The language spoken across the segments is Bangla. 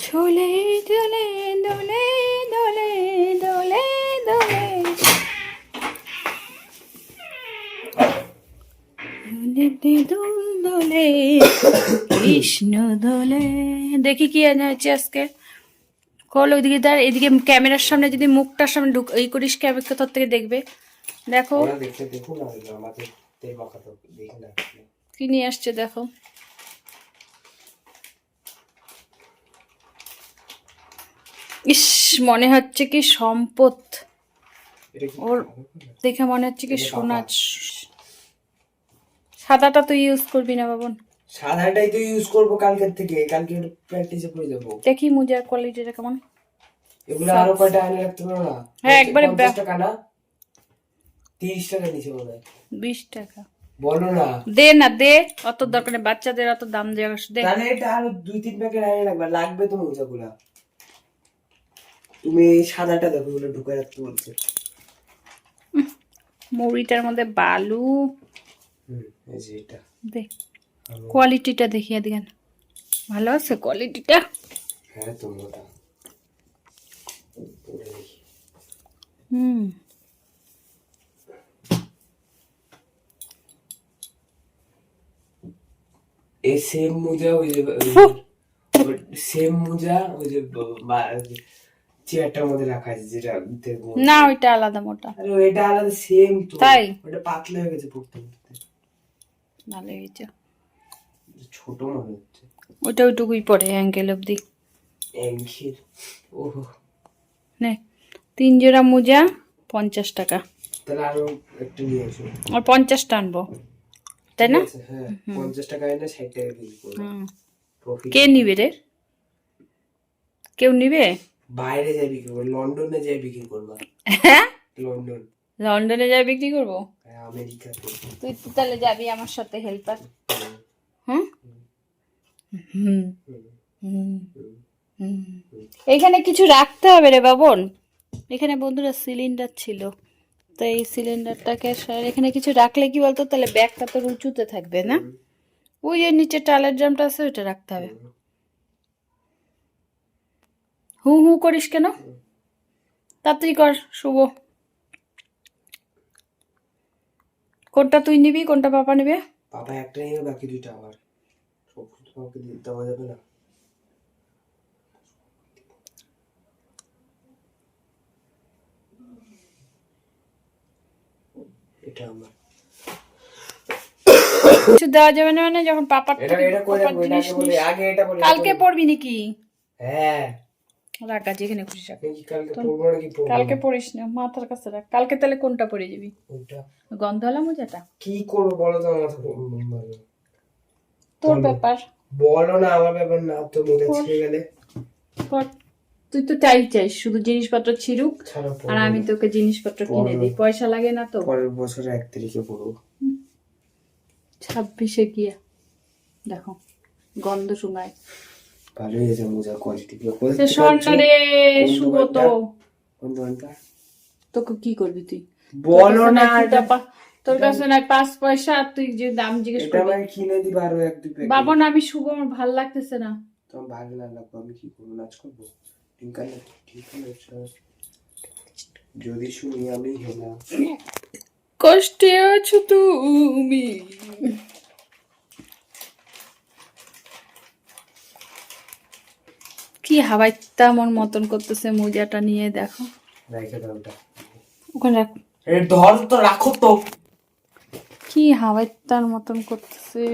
ঝোলে দোলে দোলে দোলে দোলে দোলে দোলে দোল দোলে কৃষ্ণ দোলে। দেখি কি আনা হচ্ছে আজকে। কল ওইদিকে দাঁড়, এদিকে ক্যামেরার সামনে যদি মুখটার সামনে এই করিস, ক্যামেরা তোর থেকে দেখবে। দেখো কি নিয়ে আসছে, দেখো। ইস, মনে হচ্ছে কি সম্পদ ওর, দেখে মনে হচ্ছে কি সোনা। সাদাটা তো ইউজ করবি না বাবন? সাদাটাই তো ইউজ করব কালকের থেকে, কালকে প্র্যাকটিসে পড়ে যাব। দেখি মোজার কোয়ালিটিটা কেমন। এগুলো আরো কয়টা আনে রাখতে পারো না? হ্যাঁ, একবারে 50 টাকা না, 30 টাকা নিচে মনে হয়। 20 টাকা বলো না, দে না দে, অত দরকার নেই, বাচ্চাদের অত দাম দেওয়া দে। তাহলে এটা আরো 2-3 প্যাকেট আনে রাখবা, লাগবে তো মোজাগুলা। তুমি এই সাদাটা দেখো, ওগুলো ঢুকে রাখতে বলছে। মুড়িটার মধ্যে বালু। এই যে এটা দে, কোয়ালিটিটা দেখিয়ে দিন। ভালো আছে কোয়ালিটিটা? হ্যাঁ তো মোটা। হুম, এই সেম মোজা, ওই যে সেম মোজা, ওই যে চেয়ারটার মধ্যে রাখা আছে, যেটা দেখবো না ওইটা আলাদা মোটা। আরে এটা আলাদা, সেম তো। তাই? ওটা পাতলা হয়ে গেছে পড়তে পড়তে, ভালো হয়েছে। ছোট মনে হচ্ছে। ওইটা ওইটুকুই পড়ে অ্যাঙ্কেল অব্দি। অ্যাঙ্কেল, ওহো। নে, 3 জোড়া মোজা 50 টাকা। তাহলে আরো একটা নিয়ে আসো। আর 50টা আনবো, তাই না? হ্যাঁ, 50 টাকা এনে 60 টাকা বিক্রি করবো। প্রফিট। কে নিবে রে? কেউ নিবে? বাইরে যাই বিক্রি করবো, লন্ডনে যাই বিক্রি করবো। হ্যাঁ, লন্ডন, লন্ডনে যাই বিক্রি করবো? আমেরিকাতে। তুই তো তাহলে যাবি আমার সাথে হেল্পার? হ্যাঁ। হুম হুম হুম। এখানে কিছু রাখতে হবে রে বাবন। এখানে বন্ধুরা সিলিন্ডার ছিল, তো এই সিলিন্ডারটাকে এখানে কিছু রাখলে কি বলতো, তাহলে ব্যাগটা তোর উঁচুতে থাকবে না? ওই যে নিচে টালের ড্রামটা আছে, ওইটা রাখতে হবে। হু হু করিস কেন? তাড়াতাড়ি কর শুভ। কোনটা তুই নিবি, কোনটা পাপা নেবে? পাপা একটা নিয়ে বাকি দুইটা আমার। সব কিছু কাউকে দেওয়া যাবে না। এটা আমার। কিছু দেওয়া যাবে না মানে যখন পাপার এটা থেকে এটা কই রাখবো? এটা আগে বলি, আগে এটা বলি। কালকে পড়বি নাকি? হ্যাঁ, রাখা যেখানে খুশি রাখ। কি কালকে পড়বো নাকি? পড়বো কালকে না। পড়িস না, মাথার কাছে রাখ। কালকে তাহলে কোনটা পরে যাবি? ওটা গন্ধওয়ালা মোজাটা? কি করবো বলো তো, আমার মাথা। তোর ব্যাপার, বলো না, আমার ব্যাপার না তো। মোজা ছিঁড়ে গেলে কর। তুই তো চাইস শুধু জিনিসপত্র ছিড়ুক, ছাড়া পড়বো আর আমি না। তোকে জিনিসপত্র কিনে দিই। পয়সা লাগে না তো? পরের বছরে 1 তারিখে পড়বো। 26-এ গিয়ে দেখো গন্ধ শুঙায়। ভালোই হয়েছে মোজার কোয়ালিটি। স্বর্ণরে শুভ তো। কোন দোকানটা? তোকে কি করবি তুই? বলো না। তোর কাছে নাই 5 পয়সা, আর তুই যে দাম জিজ্ঞেস এটা করবি? আমাকে কিনে দিবা আরো 1-2 প্যাকেট। বাবা না, আমি শুভ, আমার ভাল লাগতেছে না। তোমার ভালো না লাগবে, আমি কি করবো? নাচ করবো? ঠিক আছে, যদি শুনি আমি হেলা। কষ্টে আছো তুমি। কি হাওয়াই তেমন মতন করতেছে মোজাটা নিয়ে, দেখো। রেখে দাও ওটা ওখানে রাখ। এ ধর তো, রাখো তো। কি হাওয়াই তার মতন করতেছে।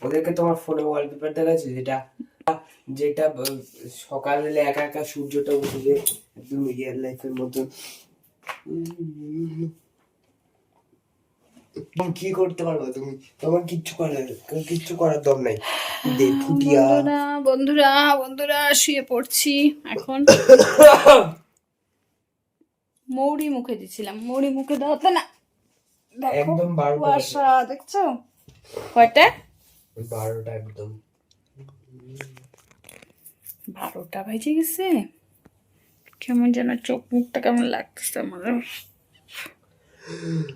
ওদেরকে তোমার ফোনে ওয়ালপেপার দেখাচ্ছে, যেটা যেটা সকালবেলা একা একা সূর্যটা উঠে যায়, একদম রিয়েল লাইফের মতন। কি করতে পারবো তুমি? তোমার কিচ্ছু করার দম নাই। ফুটিয়া বন্ধুরা বন্ধুরা বন্ধুরা, শুয়ে পড়ছি এখন। মৌরি মুখে দিছিলাম, মৌরি মুখে দেওয়া তো না। দেখো একদম 12টা কুয়াশা, দেখছো? কয়টা? 12টা একদম। 12টা বেজে গেছে। কেমন যেন চোখ মুখটা কেমন লাগতেছে আমার।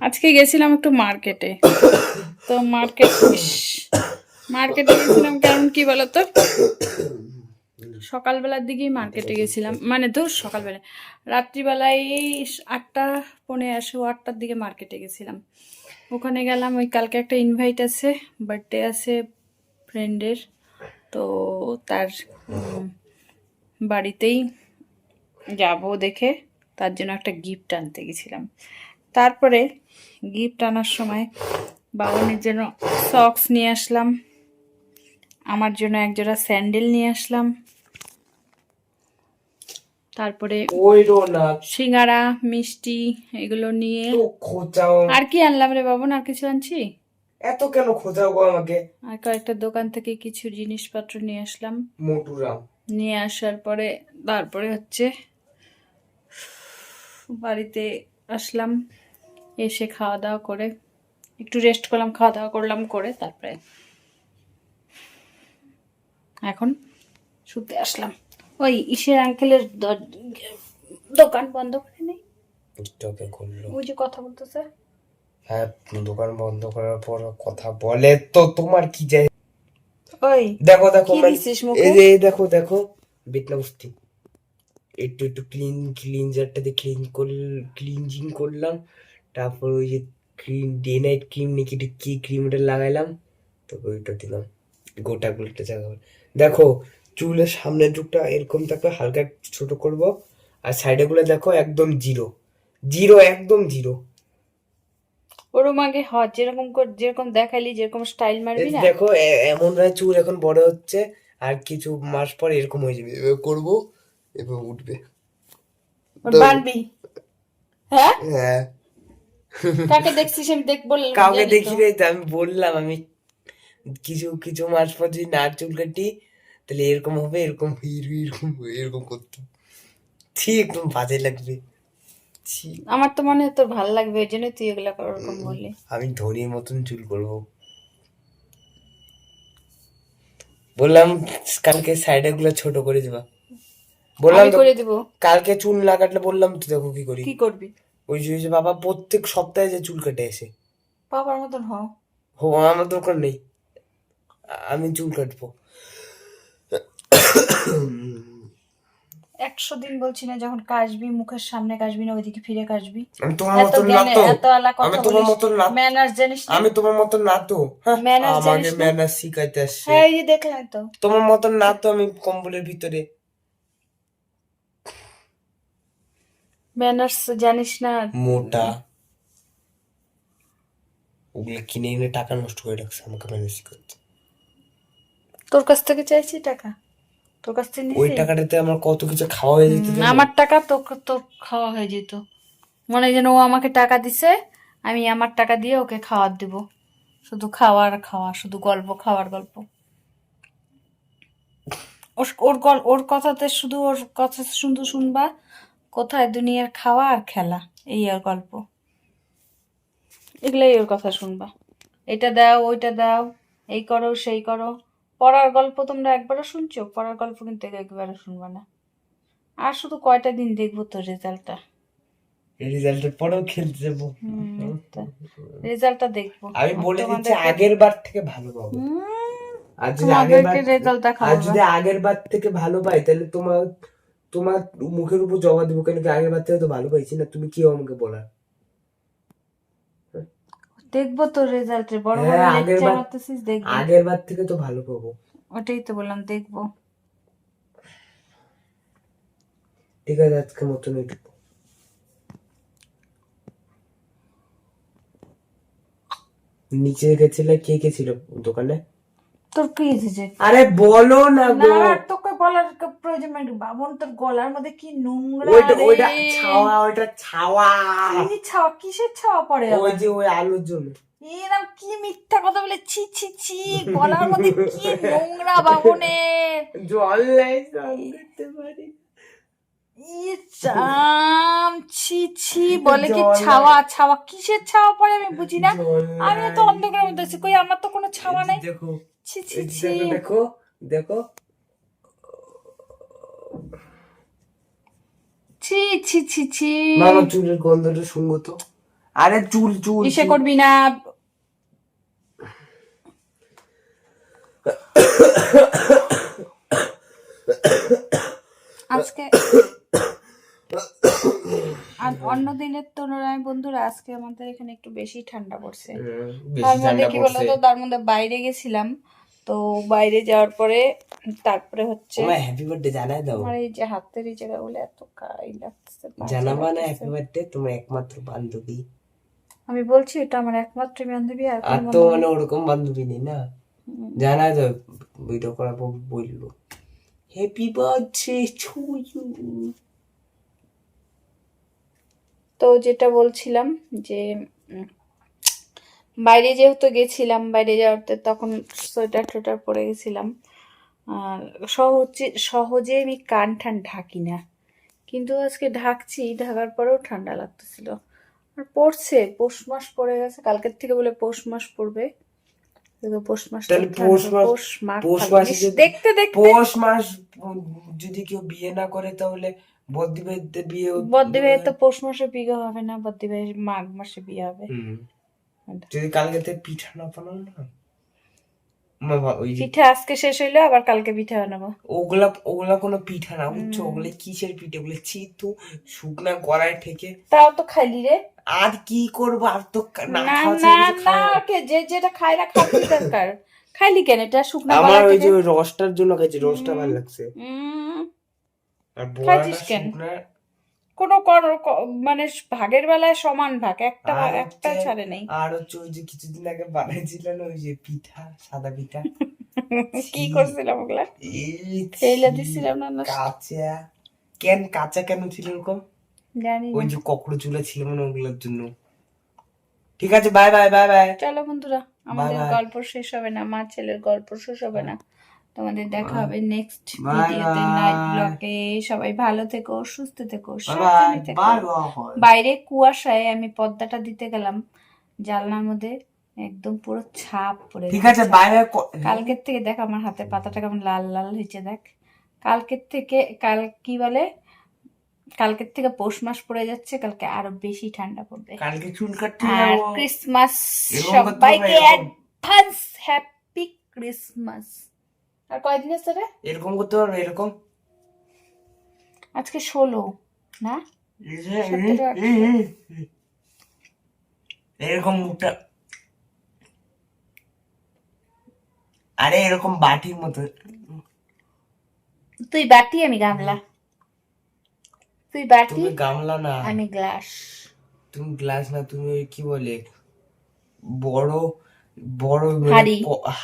আজকে গেছিলাম একটু মার্কেটে, তো মার্কেটে গেছিলাম, কারণ কি বলতো, সকালবেলার দিকেই মার্কেটে গেছিলাম, মানে ধর সকালবেলা, রাত্রিবেলায় এই 8টা পৌনে 8টার দিকে মার্কেটে গেছিলাম। ওখানে গেলাম, ওই কালকে একটা ইনভাইট আছে, বার্থডে আছে ফ্রেন্ডের, তো তার বাড়িতেই যাব দেখে, তার জন্য একটা গিফট আনতে গেছিলাম। তারপরে গিফট আনার সময় বাবনের জন্য সক্স নিয়ে আসলাম, আমার জন্য একজোড়া স্যান্ডেল নিয়ে আসলাম, তারপরে সিঙ্গারা মিষ্টি এগুলো নিয়ে। আর কি আনলাম রে বাবন? আর কিছু আনছি? এত কেন খোঁজাও গো আমাকে? আর কয়েকটা দোকান থেকে কিছু জিনিসপত্র নিয়ে আসলাম। নিয়ে আসার পরে তারপরে হচ্ছে বাড়িতে আসলাম, এসে খাওয়া দাওয়া করে একটু রেস্ট করলাম, খাওয়া দাওয়া করলাম করে তারপরে এখন শুতে আসলাম। ওই ঈশের আঙ্কেলের দোকান বন্ধ করে নেই, ওই যে কথা বলতেছে। হ্যাঁ, দোকান বন্ধ করার পর কথা বলে তো তোমার কি যায়? ওই দেখো দেখো, এই দেখো দেখো বেটনা বস্তি, একটু একটু ক্লিনজারটা দিয়ে ক্লিনজিং করলাম, তারপর ওই যে ক্রিম, ডে নাইট ক্রিম নাকি কি ক্রিম ওটা লাগাইলাম, তারপর ওইটা দিলাম গোটা জায়গা। দেখো চুলের সামনের দিকটা এরকম থাকবে, হালকা ছোট করব, আর সাইডে গুলো দেখো একদম জিরো জিরো, একদম জিরো। ওরম আগে যেরকম দেখাইলি, যেরকম স্টাইল মারবি না, দেখো এমন ভাবে চুল এখন বড় হচ্ছে, আর কিছু মাস পর এরকম হয়ে যাবে, এভাবে করবো, এভাবে উঠবে। বানবি? হ্যাঁ হ্যাঁ, কাকে দেখছিস? আমি কাউকে দেখি রে, আমি বললাম আমি কিছু কিছু মাস পর যদি না চুল কাটি তাহলে এরকম হবে, এরকম এরকম এরকম করতাম, ঠিক একদম বাজে লাগবে। আমার তো মনে হয় তোর ভালো লাগবে, এই জন্য তুই এগুলা ওরকম বললি। আমি ধনির মতন চুল করবো বললাম, কালকে সাইডে গুলো ছোট করে দিবা বললাম তো, করে দিব কালকে চুল না কাটলে বললাম তো, দেখো কি করি। কি করবি? ওই যে বাবা প্রত্যেক সপ্তাহে যে চুল কেটে এসে, বাবার মতন হো, আমার দরকার নেই, আমি চুল কাটবো। 100 দিন বলছি না, যখন কাশবি মুখের সামনে কাশবি না, ওইদিকে ফিরে কাশবি। আমি তোমার মতন না তো, আমি তোমার মতন না, ম্যানার্স জানিস না, আমি তোমার মতন না তো, আমাকে ম্যানার্স শিখাইতে আসছে। হ্যাঁ এই যে দেখলেন তো, তোমার মতন না তো, আমি কম্বলের ভিতরে ম্যানার্স জানিস না, মোটা ওগুলো কিনে এনে টাকা নষ্ট করে রাখছে আমাকে ম্যানেজ করতে। তোর কাছ থেকে চাইছি টাকা, তোর কাছ থেকে ওই নিছি, টাকাটাতে আমার কত কিছু খাওয়া হয়ে যেত। আমার টাকা তো খাওয়া হয়ে যেত, মনে যেন ও আমাকে টাকা দিছে, আমি আমার টাকা দিয়ে ওকে খাওয়ার দিব, শুধু খাওয়ার খাওয়া, শুধু গল্প, খাওয়ার গল্প। ওর কথাতে শুধু, ওর কথা শুধু শুনবা, কোথায় দুনিয়ার খাওয়া আর খেলা, এই আর গল্প, এগুলাই ওর কথা শুনবা। এটা দাও, ওইটা দাও, এই করো, সেই করো। পড়ার গল্প তোমরা একবারও শুনছো? পড়ার গল্প কিন্তু একবারও শুনবা না। আর শুধু কয়টা দিন দেখবো তোর রেজাল্টটা, রেজাল্টের পরেও খেলতে যাবো, রেজাল্টটা দেখবো। আমি বলে দিচ্ছি আগের বার থেকে ভালো পাবো, আর যদি আগের বার থেকে ভালো পাই তাহলে তোমার তোমার মুখের উপর জবাব দিব, কেন কি আগের বার থেকে তো ভালো পাইছি না, তুমি কি আমাকে বলার? দেখবো তোর রেজাল্টের, বড় বড় লেকচার মারতেছিস, দেখবো। আগের বার থেকে তো ভালো পাবো, ওটাই তো বললাম, দেখবো। ঠিক আছে, আজকে মতন এইটুকু। নিচে গেছিলে, কে কে ছিল দোকানে? তোর কি হয়েছে? আরে বলো না গো। না তোকে বলার প্রয়োজন নাই, বাবন তোর গলার মধ্যে কি নোংরা রে। ওইটা ছাওয়া, ওইটা ছাওয়া। কি ছাওয়া? কিসের ছাওয়া পড়ে? ওই যে ওই আলুর জন্য। এরকম কি মিথ্যা কথা বলে, ছি ছি ছি, গলার মধ্যে কি নোংরা বাবনের। জল নাই, স্নান করতে পারি। ছি ছি, বলে কি ছাওয়া? ছাওয়া কিসের ছাওয়া পড়ে আমি বুঝি না, আমি তো অন্ধকারের মধ্যে আছি, কই আমার তো কোনো ছাওয়া নাই। দেখো ছি ছি ছি, দেখো দেখো, ছি ছি ছি ছি। মামা চুলের গন্ধটা শুনবো তো। আরে চুল চুল ইসে করবি না। আজকে আর অন্য দিনের তুলনায় বন্ধুরা আজকে আমাদের এখানে একটু বেশি ঠান্ডা পড়ছে। তার মধ্যে কি বলতো, তার মধ্যে বাইরে গেছিলাম, তো বাইরে যাওয়ার পরে তারপরে হচ্ছে হ্যাপি বার্থডে জানাই দাও। আমার এই যে হাতের এই জায়গাগুলো এত কাই লাগতেছে, জানাবা না হ্যাপি বার্থডে, তোমার একমাত্র বান্ধবী। আমি বলছি এটা আমার একমাত্র বান্ধবী, আর আর তো মানে ওরকম বান্ধবী নেই না, জানা দাও ভিডিও করার পর বললো হ্যাপি বার্থডে টু ইউ। তো যেটা বলছিলাম যে বাইরে যেহেতু গেছিলাম, বাইরে যাওয়াতে তখন সোয়েটার টোয়েটার পরে গেছিলাম, আর সহজে আমি কান ঠান ঢাকি না, কিন্তু আজকে ঢাকছি, ঢাকার পরেও ঠান্ডা লাগতেছিল। আর পড়ছে, পৌষ মাস পড়ে গেছে, কালকের থেকে বলে পৌষ মাস পড়বে, পৌষ মাস দেখতে দেখতে পৌষ মাস যদি কেউ বিয়ে না করে তাহলে বদ্দিভাই তো পৌষ মাসে বিয়ে হবে না, বদ্দিভাই মাঘ মাসে বিয়ে হবে। যদি কালকে পিঠা না বানাও না, পিঠা আজকে শেষ হইলো, আবার কালকে পিঠা বানাবো। ওগুলা কোনো পিঠা না, বুঝছো? ওগুলো কিসের পিঠা? ওগুলো চিতু শুকনা কড়াই থেকে। তাও তো খাইলি রে। আর কি করবো? আর তো না না না, যে যেটা খাই না খাওয়া দরকার। খাইলি কেন এটা? শুকনা কড়াই আমার ওই যে রসটার জন্য খাইছি, রসটা ভালো লাগছে। আর খাইছিস কেন? কোনো মানে ভাগের বেলায় সমান ভাগ, একটা ছাড়ে নেই। আর হচ্ছে ওই যে কিছুদিন আগে বানাইছিলেন ওই যে পিঠা, সাদা পিঠা, কি করছিলাম ওগুলা? খেলা দিছিলাম না। কাঁচা কেন ছিল এরকম জানি, ওই যে কখনো চুলা ছিল না ওগুলোর জন্য। ঠিক আছে, বাই বাই বাই বাই। চলো বন্ধুরা, আমাদের গল্প শেষ হবে না, মা ছেলের গল্প শেষ হবে না। তোমাদের দেখা হবে নেক্সট ভিডিওতে, নাইট ব্লগে। সবাই ভালো থেকো, সুস্থ থেকো, সাবধানে থেকো। বাইরে কুয়াশায় আমি পর্দাটা দিতে গেলাম জানলার মধ্যে, একদম পুরো ছাপ পড়ে। ঠিক আছে, বাই বাই। কালকের থেকে দেখ আমার হাতের পাতাটা কেমন লাল লাল হয়েছে, দেখ। কালকের থেকে কি বলে, কালকের থেকে পৌষ মাস পড়ে যাচ্ছে, কালকে আরো বেশি ঠান্ডা পড়বে। কালকে চুল কাটতে আর ক্রিসমাস, সবাইকে অ্যাডভান্স হ্যাপি ক্রিসমাস। আর কয়দিন আছে রে? এরকম করতে পারবে, এরকম। আজকে 16 না, এরকম মুখটা, আরে এরকম বাটির মতো। তুই বাটি, আমি গামলা। তুই বাটি, তুমি গামলা না, আমি গ্লাস। তুমি গ্লাস না, তুমি ওই কি বলে বড় বড়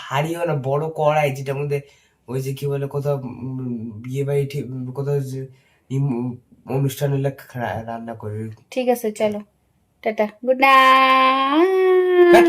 হাড়িও না, বড় কড়াই, যেটার মধ্যে ওই যে কি বলে কোথাও বিয়ে বাড়ি কোথাও অনুষ্ঠান হলে রান্না করে। ঠিক আছে, চলো টাটা, গুড নাইট।